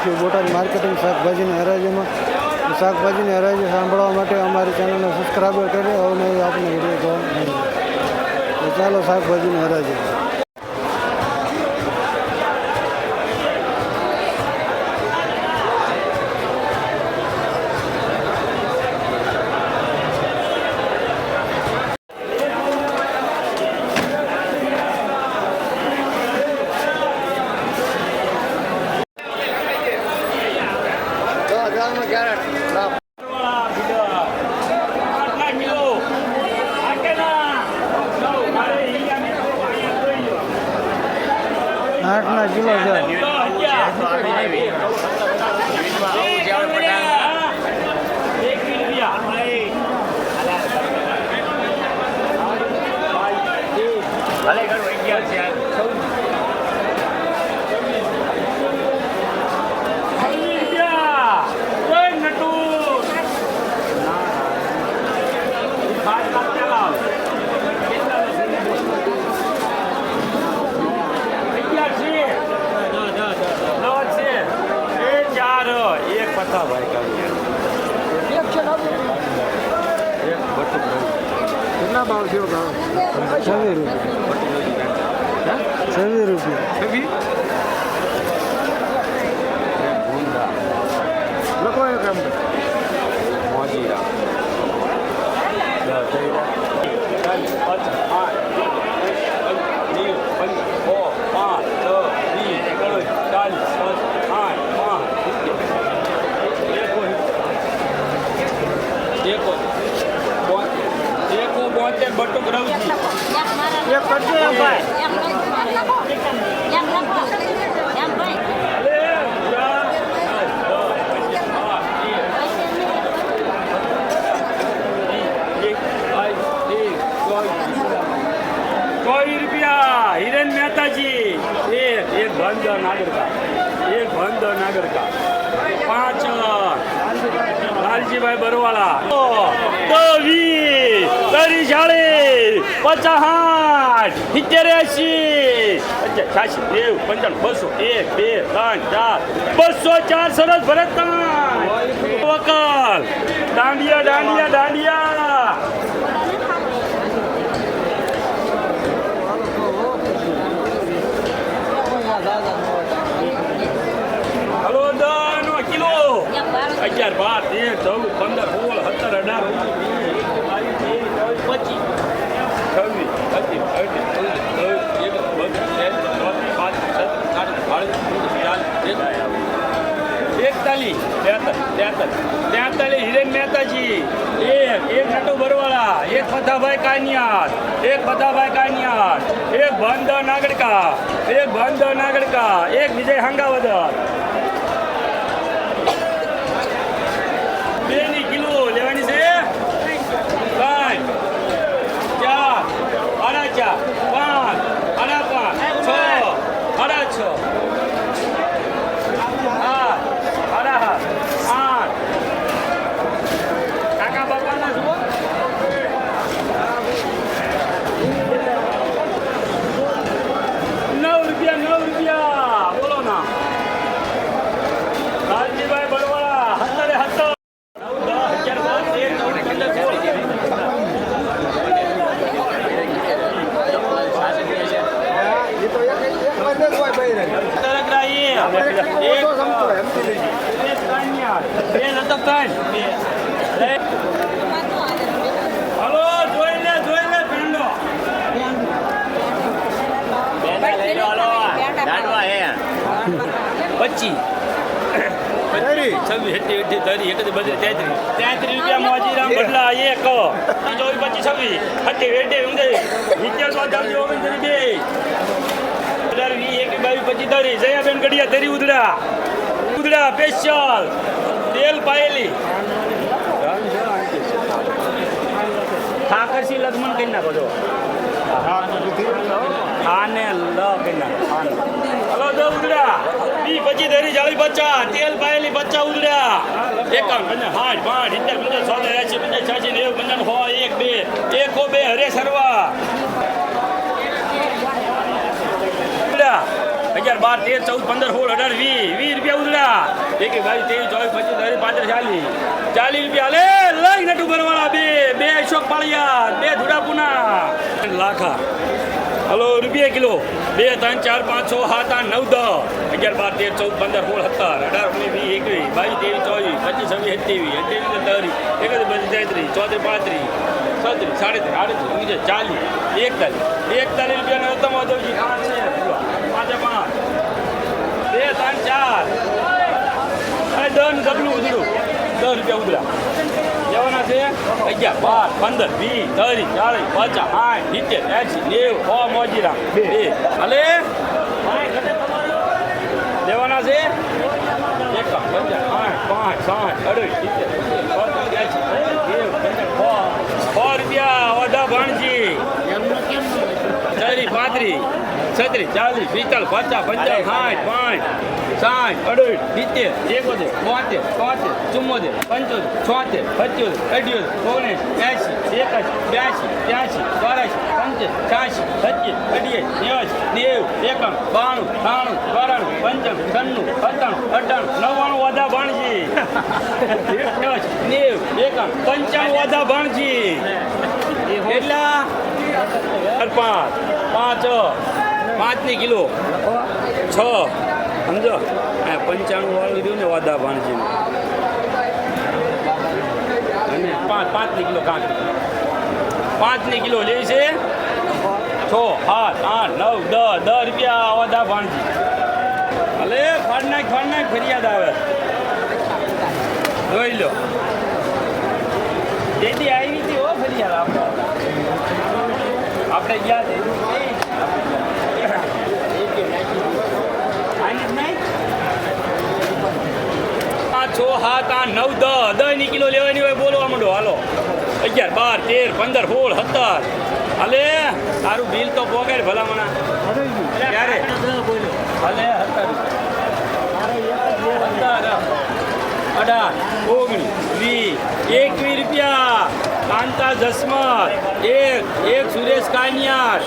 છું બોટાદ માર્કેટિંગ શાકભાજીના હરાજીમાં. શાકભાજીની હરાજી સાંભળવા માટે અમારી ચેનલને સબસ્ક્રાઈબર કરી અવનવી આપણે વિડીયો જોવા મળે. તો ચાલો શાકભાજીની હરાજી. આઠના કિલો છે. કેટલા ભાવ થયો? 26 રૂપિયા. લખો એક કામ મોજીરા બટુક રવજી એક કરજો એમ ભાઈ. કોઈ રૂપિયા હિરેન મહેતાજી એક બંધ નાગરકા એક બંધ નાગરકા 5 લાલજીભાઈ બરવાળા 20 30 40 50 70 80 85 90 1 200 1 204 સરસ ભરત વકલ દાંડિયા દાંડિયા દાંડિયા. હલો 10 નો કિલો 11 12 13 14 15 16 હિરેન મહેતાજી એક નટુ બરવાળા એક ફતાભાઈ કાનિયાર એક બંધ નાગડકા એક વિજય હાંગાવદર 2 ની કિલો લેવાની છે. 33 રૂપિયા મોજીરામ બદલા 1 24 25 26 જયાબેન ગડિયા ધરી ઉધડા સ્પેશિયલ તેલ પાયેલી ઠાકરસી લગ્ન કરી નાખો છો. આને લ કરી નાખો. હલો દો ઉધડા 25 ધરી 40 50 તેલ પાયેલી 50 ઉધડા 51 50 60 70 80 85 90 1 2 હરે સરવા 11 11, 12, 13, 14, 15, 16, 18, 20 રૂપિયા ઉધડા 21, 22, 23, 24, 25, 30, 40 રૂપિયા લે લઈ નટુ ભરવાળા બે અશોક પાળિયા 2 ધુડાપુના લાખા હલો રૂપિયા કિલો 2, 3, 4, 5, 6, 7, 8, 9, 10, 11, 12, 13, 14, 15, 16, 17, 18, 19, 20, 21, 22, 23, 24, 25, 31, 32, 33, 34, 35, 40, 41 રૂપિયાનો ઉત્તમ વધવજી 5, 2, 3, 4 10 ડબલું ઉધડું 10 રૂપિયા ઉધડા લેવાના છે 11, 12, 15, 20, 30, 40, 50, 60, 70, 80, 90, 100 મોજીરા 2 હાલે લેવાના છે 1, 5, રૂપિયા ઓઢા ભાણજી 35, 36, 40, 45, 50, 60, 65, 70, 80, 71, 72, 73, 74, 75, 76, 77, 81, 82, 83, 84, 85, 86, 87, 88, 89, 90, 91, 92, 93, 94, 95, 96, 97, 98, 99 વાદા ભાણજી કેટલા 5 કિલો 6 સમજો 95 વાળું રહ્યું ને વાદા ભાણજી અને 5 કિલો કાંક 5 કિલો લે છે 6, 7, 8, 9, 10 રૂપિયા વાદા ભાણજી ભલે ફાડ નાખ ફરિયાદ આવે જોઈ લો જેથી આવી હતી હો ફરિયાદ આપણે ગયા છે 6, 7, 8, 9, 10 કિલો લેવાની હોય બોલવા માંડો હાલો 11, 12, 13, 15, 16, 17 હાલે તારું બિલ તો પોગાડ ભલામણા ક્યારે હાલે 17, 18, 19, 20, 21 રૂપિયા કાંતા જસમત એક સુરેશ કાનિયાર